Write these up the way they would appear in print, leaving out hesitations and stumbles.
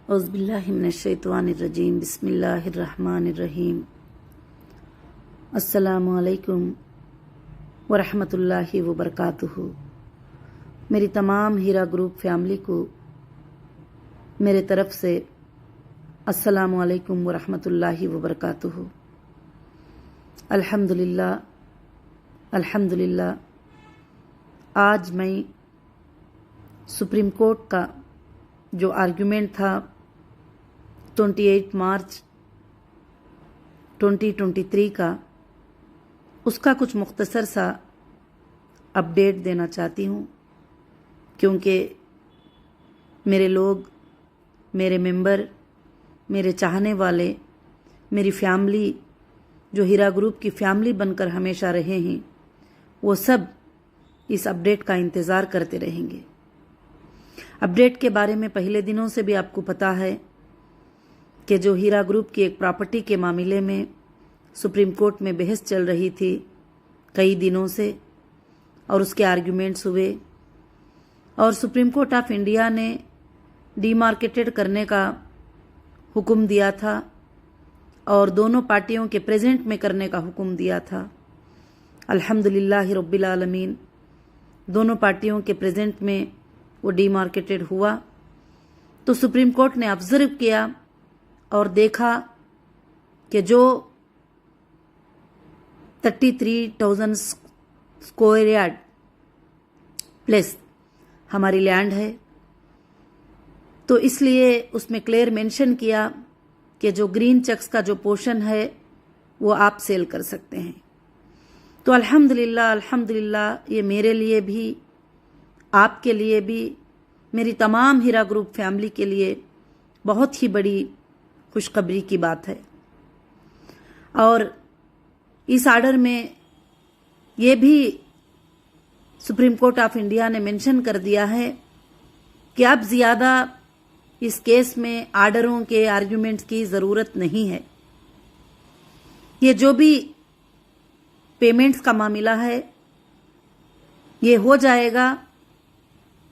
औज़ुबिल्लाहि मिनश्शैतानिर्रजीम बिस्मिल्लाहिर्रहमानिर्रहीम। अस्सलामु अलैकुम वरहमतुल्लाहि वबरकातुहू। मेरी तमाम हीरा ग्रुप फैमिली को मेरे तरफ से अस्सलामु अलैकुम वरहमतुल्लाहि वबरकातुहू। अल्हम्दुलिल्लाह अल्हम्दुलिल्लाह। आज मैं सुप्रीम कोर्ट का जो आर्गुमेंट था 28 मार्च 2023 का, उसका कुछ मुख्तसर सा अपडेट देना चाहती हूँ, क्योंकि मेरे लोग, मेरे मेंबर, मेरे चाहने वाले, मेरी फैमिली जो हीरा ग्रुप की फैमिली बनकर हमेशा रहे हैं, वो सब इस अपडेट का इंतज़ार करते रहेंगे। अपडेट के बारे में पहले दिनों से भी आपको पता है कि जो हीरा ग्रुप की एक प्रॉपर्टी के मामले में सुप्रीम कोर्ट में बहस चल रही थी कई दिनों से, और उसके आर्ग्यूमेंट्स हुए, और सुप्रीम कोर्ट ऑफ इंडिया ने डीमार्केटेड करने का हुक्म दिया था और दोनों पार्टियों के प्रेजेंट में करने का हुक्म दिया था। अल्हम्दुलिल्लाह रब्बिल आलमीन, दोनों पार्टियों के प्रेजेंट में वो डीमार्केटेड हुआ। तो सुप्रीम कोर्ट ने ऑब्जर्व किया और देखा कि जो 33,000 स्क्वायर यार्ड प्लस हमारी लैंड है, तो इसलिए उसमें क्लियर मेंशन किया कि जो ग्रीन चेक्स का जो पोर्शन है वो आप सेल कर सकते हैं। तो अल्हम्दुलिल्लाह अल्हम्दुलिल्लाह, ये मेरे लिए भी, आपके लिए भी, मेरी तमाम हीरा ग्रुप फैमिली के लिए बहुत ही बड़ी खुशखबरी की बात है। और इस आर्डर में ये भी सुप्रीम कोर्ट ऑफ इंडिया ने मेंशन कर दिया है कि अब ज़्यादा इस केस में आर्डरों के आर्ग्यूमेंट्स की ज़रूरत नहीं है। ये जो भी पेमेंट्स का मामला है ये हो जाएगा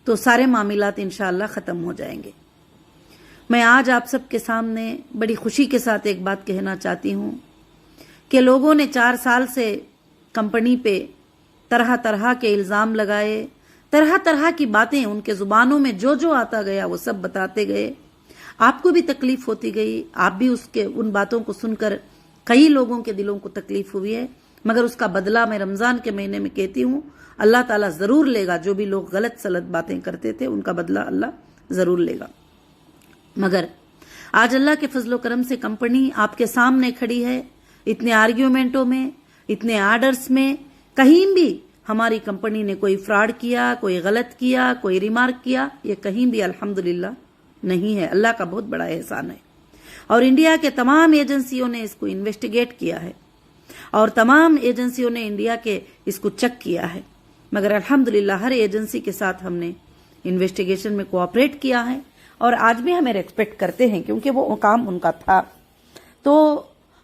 तो सारे मामलात इंशाअल्लाह ख़त्म हो जाएंगे। मैं आज आप सबके सामने बड़ी खुशी के साथ एक बात कहना चाहती हूँ कि लोगों ने 4 साल से कंपनी पे तरह तरह के इल्ज़ाम लगाए, तरह तरह की बातें उनके ज़ुबानों में जो जो आता गया वो सब बताते गए। आपको भी तकलीफ़ होती गई, आप भी उन बातों को सुनकर कई लोगों के दिलों को तकलीफ़ हुई है, मगर उसका बदला मैं रमज़ान के महीने में कहती हूँ अल्लाह ताला ज़रूर लेगा। जो भी लोग गलत सलत बातें करते थे उनका बदला अल्लाह ज़रूर लेगा। मगर आज अल्लाह के फजलो करम से कंपनी आपके सामने खड़ी है। इतने आर्ग्यूमेंटों में, इतने आर्डर्स में कहीं भी हमारी कंपनी ने कोई फ्रॉड किया, कोई गलत किया, कोई रिमार्क किया, ये कहीं भी अल्हम्दुलिल्लाह नहीं है। अल्लाह का बहुत बड़ा एहसान है। और इंडिया के तमाम एजेंसियों ने इसको इन्वेस्टिगेट किया है और तमाम एजेंसियों ने इंडिया के इसको चेक किया है, मगर अल्हम्दुलिल्लाह हर एजेंसी के साथ हमने इन्वेस्टिगेशन में कोऑपरेट किया है और आज भी हमें रेस्पेक्ट करते हैं, क्योंकि वो काम उनका था। तो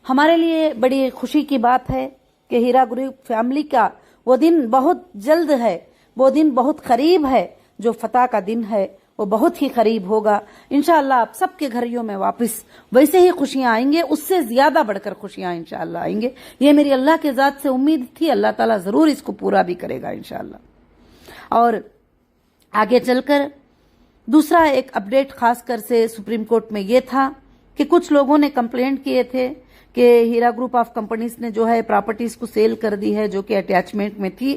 हमारे लिए बड़ी खुशी की बात है कि हीरा ग्रुप फैमिली का वो दिन बहुत जल्द है, वो दिन बहुत करीब है। जो फतह का दिन है वो बहुत ही करीब होगा। इंशाअल्लाह आप सबके घरों में वापस वैसे ही खुशियां आएंगे, उससे ज्यादा बढ़कर खुशियां इंशाअल्लाह आएंगे। ये मेरी अल्लाह के ज़ात से उम्मीद थी, अल्लाह ताला ज़रूर इसको पूरा भी करेगा इंशाअल्लाह। और आगे चलकर दूसरा एक अपडेट खासकर से सुप्रीम कोर्ट में ये था कि कुछ लोगों ने कंप्लेंट किए थे कि हीरा ग्रुप ऑफ कंपनीज ने जो है प्रॉपर्टीज को सेल कर दी है जो कि अटैचमेंट में थी।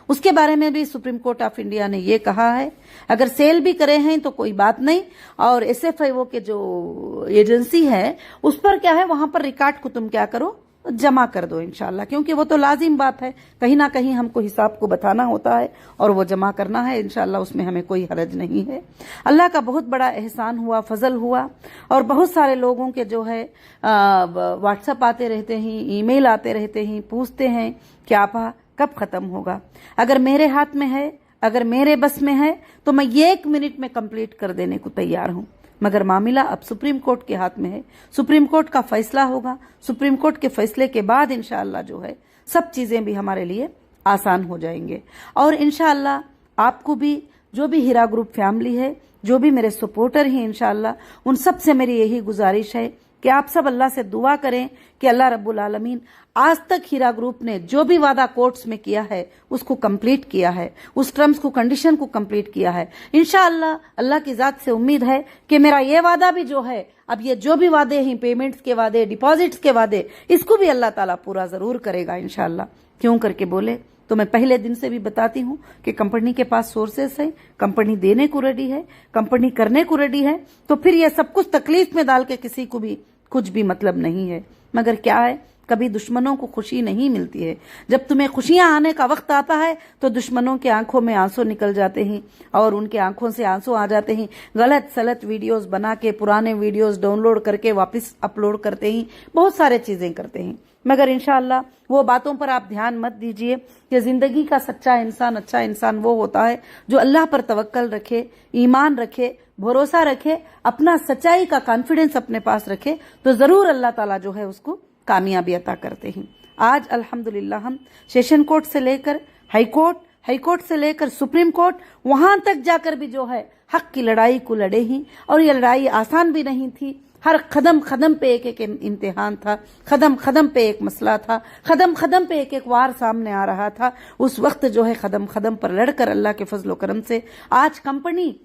उसके बारे में भी सुप्रीम कोर्ट ऑफ इंडिया ने ये कहा है अगर सेल भी करे हैं तो कोई बात नहीं, और SFIO के जो एजेंसी है उस पर क्या है, वहां पर रिकॉर्ड को तुम क्या करो, जमा कर दो इंशाअल्लाह, क्योंकि वो तो लाजिम बात है, कहीं ना कहीं हमको हिसाब को बताना होता है और वो जमा करना है इंशाअल्लाह, उसमें हमें कोई हरज नहीं है। अल्लाह का बहुत बड़ा एहसान हुआ, फजल हुआ, और बहुत सारे लोगों के जो है व्हाट्सएप आते रहते हैं, ईमेल आते रहते हैं, पूछते हैं कि आपा कब खत्म होगा। अगर मेरे हाथ में है, अगर मेरे बस में है तो मैं 1 मिनट में कंप्लीट कर देने को तैयार हूं, मगर मामला अब सुप्रीम कोर्ट के हाथ में है। सुप्रीम कोर्ट का फैसला होगा, सुप्रीम कोर्ट के फैसले के बाद इंशाअल्लाह जो है सब चीजें भी हमारे लिए आसान हो जाएंगे। और इंशाअल्लाह आपको भी जो भी हीरा ग्रुप फैमिली है, जो भी मेरे सपोर्टर हैं इंशाअल्लाह, उन सब से मेरी यही गुजारिश है कि आप सब अल्लाह से दुआ करें कि अल्लाह रब्बुल आलमीन आज तक हीरा ग्रुप ने जो भी वादा कोर्ट्स में किया है उसको कंप्लीट किया है, उस टर्म्स को कंडीशन को कंप्लीट किया है। इंशाअल्लाह अल्लाह की जात से उम्मीद है कि मेरा ये वादा भी जो है, अब ये जो भी वादे हैं, पेमेंट्स के वादे, डिपॉजिट्स के वादे, इसको भी अल्लाह ताला पूरा जरूर करेगा इंशाअल्लाह। क्यों करके बोले तो मैं पहले दिन से भी बताती हूँ कि कंपनी के पास सोर्सेस है, कंपनी देने को रेडी है, कंपनी करने को रेडी है, तो फिर ये सब कुछ तकलीफ में डाल के किसी को भी कुछ भी मतलब नहीं है। मगर क्या है, कभी दुश्मनों को खुशी नहीं मिलती है। जब तुम्हें खुशियां आने का वक्त आता है तो दुश्मनों की आंखों में आंसू निकल जाते हैं और उनके आंखों से आंसू आ जाते हैं। गलत सलत वीडियोस बना के, पुराने वीडियोस डाउनलोड करके वापस अपलोड करते हैं, बहुत सारे चीजें करते हैं। मगर इंशाअल्लाह वो बातों पर आप ध्यान मत दीजिए कि जिंदगी का सच्चा इंसान, अच्छा इंसान वो होता है जो अल्लाह पर तवक्कल रखे, ईमान रखे, भरोसा रखे, अपना सच्चाई का कॉन्फिडेंस अपने पास रखे, तो जरूर अल्लाह ताला जो है उसको कामयाबी अता करते हैं। आज अल्हम्दुलिल्लाह हम सेशन कोर्ट से लेकर हाई कोर्ट से लेकर सुप्रीम कोर्ट, वहां तक जाकर भी जो है हक की लड़ाई को लड़े ही, और ये लड़ाई आसान भी नहीं थी। हर कदम कदम पे एक एक इम्तिहान था, कदम कदम पे एक मसला था, कदम कदम पे एक एक वार सामने आ रहा था। उस वक्त जो है कदम कदम पर लड़कर अल्लाह के फजल करम से आज कंपनी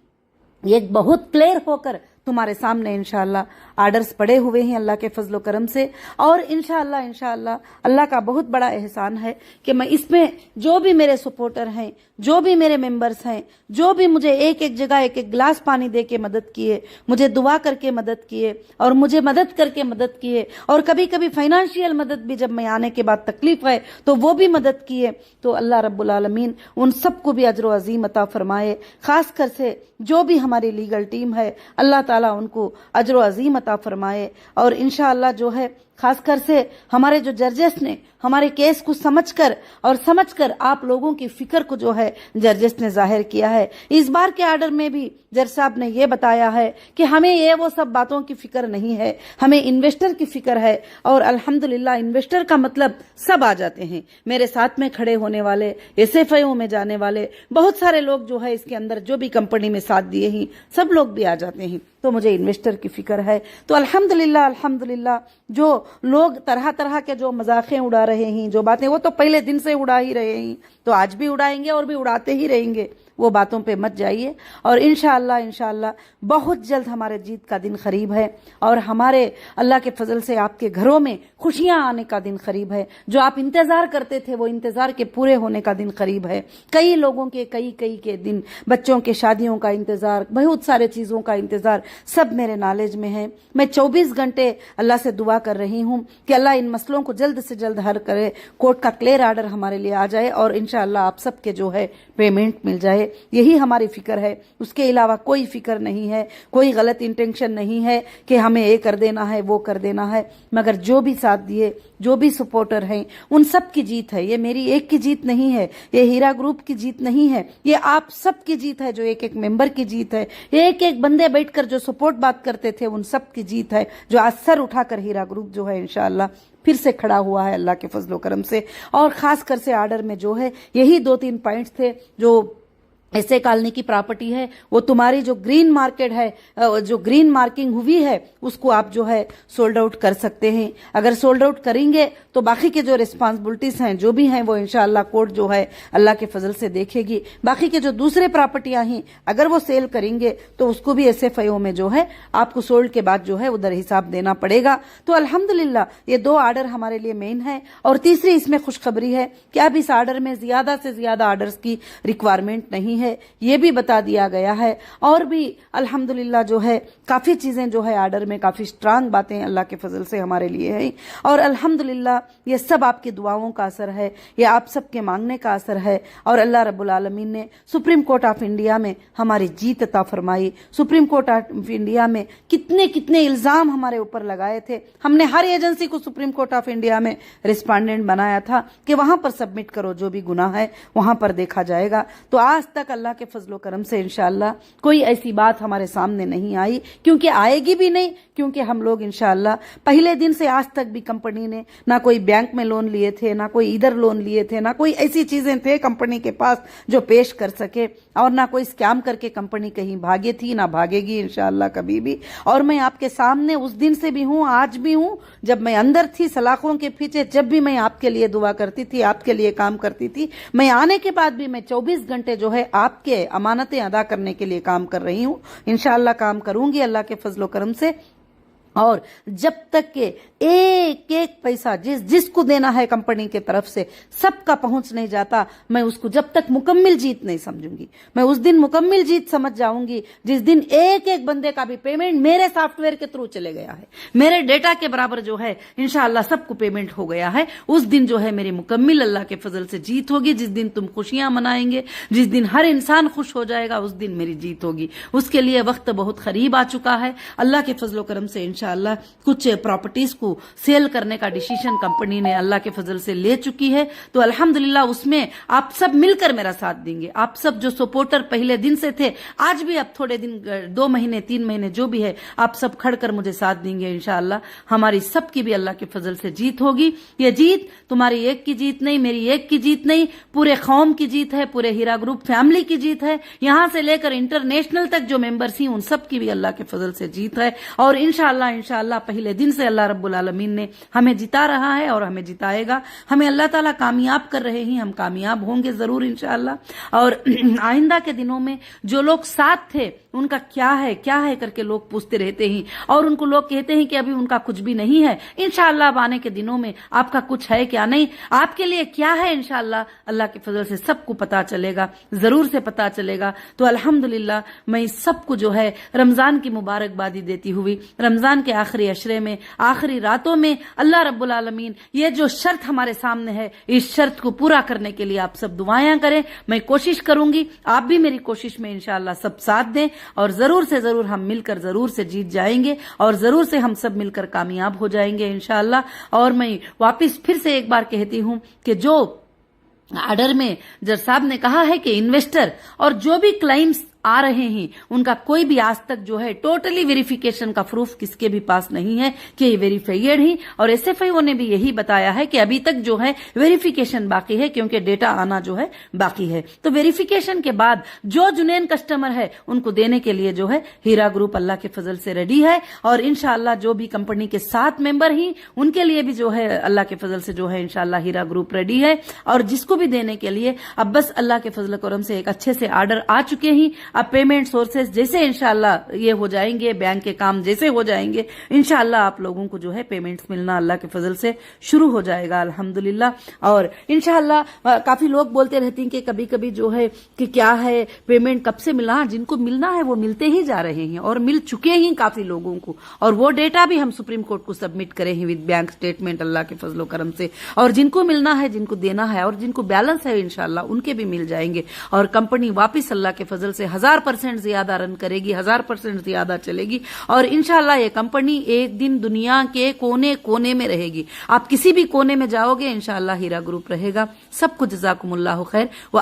एक बहुत क्लियर होकर तुम्हारे सामने इंशाअल्लाह आर्डर्स पड़े हुए हैं अल्लाह के फजल करम से। और इंशाअल्लाह अल्लाह का बहुत बड़ा एहसान है कि मैं इसमें जो भी मेरे सपोर्टर हैं, जो भी मेरे मेंबर्स हैं, जो भी मुझे एक एक जगह एक एक गिलास पानी दे के मदद किए, मुझे दुआ करके मदद किए और मुझे मदद करके मदद किए, और कभी कभी फाइनेंशियल मदद भी जब मैं आने के बाद तकलीफ है तो वो भी मदद किए, तो अल्लाह रब्बुल आलमीन उन सबको भी अजर अजीम अता फरमाए। खासकर से जो भी हमारी लीगल टीम है, अल्लाह ताला उनको अजर अजीम अता फरमाए। और इंशाअल्लाह जो है खासकर से हमारे जो जजेस ने हमारे केस को समझकर आप लोगों की फिक्र को जो है जजेस ने जाहिर किया है। इस बार के आर्डर में भी जज साहब ने ये बताया है कि हमें ये वो सब बातों की फिक्र नहीं है, हमें इन्वेस्टर की फिक्र है। और अल्हम्दुलिल्लाह इन्वेस्टर का मतलब सब आ जाते हैं, मेरे साथ में खड़े होने वाले, SFIO में जाने वाले बहुत सारे लोग जो है इसके अंदर जो भी कंपनी में साथ दिए हैं सब लोग भी आ जाते हैं। तो मुझे इन्वेस्टर की फिक्र है। तो अल्हम्दुलिल्लाह जो लोग तरह तरह के जो मजाकें उड़ा रहे हैं, जो बातें, वो तो पहले दिन से उड़ा ही रहे हैं, तो आज भी उड़ाएंगे और भी उड़ाते ही रहेंगे। वो बातों पे मत जाइए। और इंशाअल्लाह बहुत जल्द हमारे जीत का दिन करीब है और हमारे अल्लाह के फजल से आपके घरों में खुशियां आने का दिन करीब है। जो आप इंतजार करते थे वो इंतजार के पूरे होने का दिन करीब है। कई लोगों के कई के दिन, बच्चों के शादियों का इंतजार, बहुत सारे चीजों का इंतजार, सब मेरे नॉलेज में है। मैं 24 घंटे अल्लाह से दुआ कर रही हूँ कि अल्लाह इन मसलों को जल्द से जल्द हल करे, कोर्ट का क्लियर आर्डर हमारे लिए आ जाए और इंशाअल्लाह आप सबके जो है पेमेंट मिल जाए। यही हमारी फिक्र है, उसके अलावा कोई फिक्र नहीं है, कोई गलत इंटेंशन नहीं है कि हमें ये कर देना है वो कर देना है। मगर जो भी साथ दिए, जो भी सपोर्टर हैं, उन सब की जीत है। ये मेरी एक की जीत नहीं है, ये हीरा ग्रुप की जीत नहीं है, ये आप सब की जीत है, जो एक एक मेंबर की जीत है, एक एक बंदे बैठकर जो सपोर्ट बात करते थे उन सब की जीत है। जो आज सर उठाकर हीरा ग्रुप जो है इंशाअल्लाह फिर से खड़ा हुआ है अल्लाह के फजलो करम से। और खासकर से आर्डर में जो है यही 2-3 पॉइंट्स थे। जो ऐसे कॉलोनी की प्रॉपर्टी है, वो तुम्हारी जो ग्रीन मार्केट है, जो ग्रीन मार्किंग हुई है, उसको आप जो है सोल्ड आउट कर सकते हैं। अगर सोल्ड आउट करेंगे तो बाकी के जो रिस्पांसिबिलिटीज हैं जो भी हैं वो इंशाअल्लाह कोर्ट जो है अल्लाह के फजल से देखेगी। बाकी के जो दूसरे प्रॉपर्टियां हैं अगर वो सेल करेंगे तो उसको भी SFIO में जो है आपको सोल्ड के बाद जो है उधर हिसाब देना पड़ेगा। तो अल्हम्दुलिल्लाह ये 2 आर्डर हमारे लिए मेन है। और तीसरी इसमें खुशखबरी है कि अब इस आर्डर में ज्यादा से ज्यादा आर्डर्स की रिक्वायरमेंट नहीं है, ये भी बता दिया गया है। और भी अल्हम्दुलिल्लाह जो है काफी चीजें जो है आर्डर में, काफी स्ट्रांग बातें अल्लाह के फजल से हमारे लिए है। और अल्हम्दुलिल्लाह ये सब आपकी दुआओं का असर है, ये आप सबके मांगने का असर है। और अल्लाह रब्बुल आलमीन ने सुप्रीम कोर्ट ऑफ इंडिया में हमारी जीत अता फरमाई। सुप्रीम कोर्ट ऑफ इंडिया में कितने इल्जाम हमारे ऊपर लगाए थे, हमने हर एजेंसी को सुप्रीम कोर्ट ऑफ इंडिया में रिस्पोंडेंट बनाया था कि वहां पर सबमिट करो, जो भी गुनाह है वहां पर देखा जाएगा। तो आज तक تک اللہ کے فضل و کرم سے انشاءاللہ کوئی ایسی بات ہمارے سامنے نہیں آئی، کیونکہ آئے گی بھی نہیں، کیونکہ ہم لوگ انشاءاللہ پہلے دن سے آج تک بھی کمپنی نے نہ کوئی بینک میں لون لیے تھے، نہ کوئی ادھر لون لیے تھے، نہ کوئی ایسی چیزیں تھے کمپنی کے پاس جو پیش کر سکے، اور نہ کوئی اسکیم کر کے کمپنی کہیں بھاگے تھی، نہ بھاگے گی انشاءاللہ کبھی بھی۔ اور میں آپ کے سامنے اس دن سے بھی ہوں، آج بھی ہوں، جب میں اندر تھی سلاخوں کے پیچھے، جب بھی میں آپ کے لیے دعا کرتی تھی، آپ کے لیے کام کرتی تھی، میں آنے کے بعد بھی میں 24 گھنٹے جو ہے آپ کے امانتیں ادا کرنے کے لیے کام کر رہی ہوں۔ انشاءاللہ کام کروں گی اللہ کے فضل و کرم سے، اور جب تک کہ ایک ایک پیسہ جس کو دینا ہے کمپنی کے طرف سے سب کا پہنچ نہیں جاتا، میں اس کو جب تک مکمل جیت نہیں سمجھوں گی۔ میں اس دن مکمل جیت سمجھ جاؤں گی جس دن ایک ایک بندے کا بھی پیمنٹ میرے سافٹ ویئر کے تھرو چلے گیا ہے، میرے ڈیٹا کے برابر جو ہے انشاءاللہ سب کو پیمنٹ ہو گیا ہے۔ اس دن جو ہے میری مکمل اللہ کے فضل سے جیت ہوگی۔ جس دن تم خوشیاں منائیں گے، جس دن ہر انسان خوش ہو جائے گا، اس دن میری جیت ہوگی۔ اس کے لیے وقت بہت قریب آ چکا ہے۔ اللہ کے فضل و کرم سے انشاءاللہ کچھ پراپرٹیز کو سیل کرنے کا ڈیسیژن کمپنی نے اللہ کے فضل سے لے چکی ہے، تو الحمدللہ اس میں آپ سب مل کر میرا ساتھ دیں گے۔ آپ سب جو سپورٹر پہلے دن سے تھے، آج بھی اب تھوڑے دن 2 مہینے 3 مہینے جو بھی ہے، آپ سب کھڑ کر مجھے ساتھ دیں گے انشاءاللہ۔ ہماری سب کی بھی اللہ کے فضل سے جیت ہوگی۔ یہ جیت تمہاری ایک کی جیت نہیں، میری ایک کی جیت نہیں، پورے قوم کی جیت ہے، پورے ہیرا گروپ فیملی کی جیت ہے، یہاں سے لے کر انٹرنیشنل تک جو ممبرس ہیں ان سب کی بھی اللہ کے فضل سے جیت ہے۔ اور انشاءاللہ پہلے دن سے اللہ رب العالمین نے ہمیں جتا رہا ہے اور ہمیں جتائے گا۔ ہمیں اللہ تعالیٰ کامیاب کر رہے ہیں، ہم کامیاب ہوں گے ضرور انشاءاللہ۔ اور آئندہ کے دنوں میں جو لوگ ساتھ تھے ان کا کیا ہے کر کے لوگ پوچھتے رہتے ہیں، اور ان کو لوگ کہتے ہیں کہ ابھی ان کا کچھ بھی نہیں ہے۔ انشاءاللہ اب آنے کے دنوں میں آپ کا کچھ ہے کیا نہیں، آپ کے لیے کیا ہے، انشاءاللہ اللہ کے فضل سے سب کو پتا چلے گا، ضرور سے پتا چلے گا۔ تو الحمدللہ میں سب کو جو ہے رمضان کی مبارکبادی دیتی ہوئی، رمضان کے آخری عشرے میں، آخری راتوں میں اللہ رب العالمین یہ جو شرط ہمارے سامنے ہے، اس شرط کو پورا کرنے کے لیے آپ سب دعائیں کریں۔ میں کوشش کروں گی، آپ بھی میری کوشش میں انشاءاللہ سب ساتھ دیں، اور ضرور سے ضرور ہم مل کر ضرور سے جیت جائیں گے، اور ضرور سے ہم سب مل کر کامیاب ہو جائیں گے انشاءاللہ۔ اور میں واپس پھر سے ایک بار کہتی ہوں کہ جو آرڈر میں جج صاحب نے کہا ہے کہ انویسٹر اور جو بھی کلائمز آ رہے ہیں ان کا کوئی بھی آج تک جو ہے ٹوٹلی ویریفیکیشن کا پروف کس کے بھی پاس نہیں ہے کہ یہ ویریفائیڈ ہی، اور ایس ایف آئی او نے بھی یہی بتایا ہے کہ ابھی تک جو ہے ویریفیکیشن باقی ہے، کیونکہ ڈیٹا آنا جو ہے باقی ہے۔ تو ویریفیکیشن کے بعد جو جنین کسٹمر ہے ان کو دینے کے لیے جو ہے ہیرا گروپ اللہ کے فضل سے ریڈی ہے، اور انشاءاللہ جو بھی کمپنی کے 7 ممبر ہیں ان کے لیے بھی جو ہے اللہ کے فضل سے جو ہے انشاءاللہ ہیرا گروپ ریڈی ہے، اور جس کو بھی دینے کے لیے اب بس اللہ کے فضل و کرم سے ایک اچھے سے آرڈر آ چکے ہیں۔ اب پیمنٹ سورسز جیسے انشاءاللہ یہ ہو جائیں گے، بینک کے کام جیسے ہو جائیں گے، انشاءاللہ آپ لوگوں کو جو ہے پیمنٹس ملنا اللہ کے فضل سے شروع ہو جائے گا الحمدللہ۔ اور انشاءاللہ کافی لوگ بولتے رہتے ہیں کہ کبھی کبھی جو ہے کہ کیا ہے پیمنٹ کب سے ملا، جن کو ملنا ہے وہ ملتے ہی جا رہے ہیں، اور مل چکے ہیں کافی لوگوں کو، اور وہ ڈیٹا بھی ہم سپریم کورٹ کو سبمٹ کرے ہیں ود بینک سٹیٹمنٹ اللہ کے فضل و کرم سے، اور جن کو ملنا ہے، جن کو دینا ہے، اور جن کو بیلنس ہے انشاءاللہ ان کے بھی مل جائیں گے، اور کمپنی واپس اللہ کے فضل سے 1000% زیادہ رن کرے گی، 1000% زیادہ چلے گی، اور انشاءاللہ یہ کمپنی ایک دن دنیا کے کونے کونے میں رہے گی۔ آپ کسی بھی کونے میں جاؤ گے انشاءاللہ ہیرا گروپ رہے گا۔ سب کو جزاکم اللہ خیر و